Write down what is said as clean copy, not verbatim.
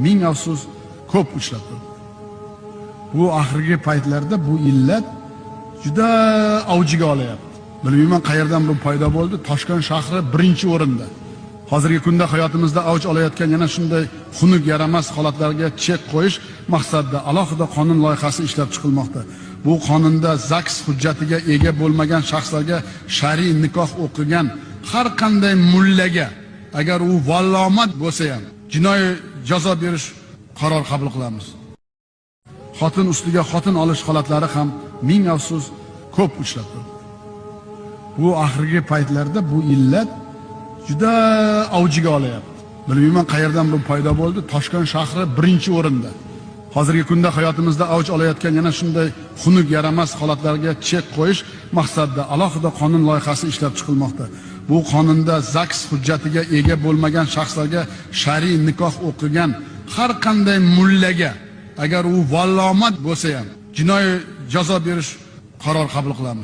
ming afsus ko'p uchrab turibdi. Bu oxirgi paytlarda bu illat juda avjiga olyapti. Bilmayman qayerdan bu paydo bo'ldi. Toshkent shahri birinchi o'rinda. Hozirgi kunda hayotimizda avj olayotgan yana shunday xunuk yaramas holatlarga chek qo'yish maqsadida alohida qonun loyihasi ishlab chiqilmoqda. Bu qonunda ZAKS hujjatiga ega bo'lmagan shaxslarga shar'iy nikoh o'qigan har qanday mullaga agar u vallomat bo'lsa ham jinoiy jazo berish qaror qabul qilamiz. Xotin ustiga xotin olish holatlari ham ming afsus ko'p uchrab turibdi. Bu oxirgi paytlarda bu illat juda avjiga olyapti. Bilmayman qayerdan bu paydo bo'ldi. Toshkent shahri birinchi o'rinda. Hozirgi kunda hayotimizda avj olayotgan yana shunday xunuk yaramas holatlarga chek qo'yish maqsadida alohida qonun loyihasi ishlab chiqilmoqda. Bu qonunda ZAKS hujjatiga ega bo'lmagan shaxslarga shar'iy nikoh o'qigan har qanday mullaga agar u vallomat bo'lsa ham jinoiy jazo berish qaror qabul qilamiz.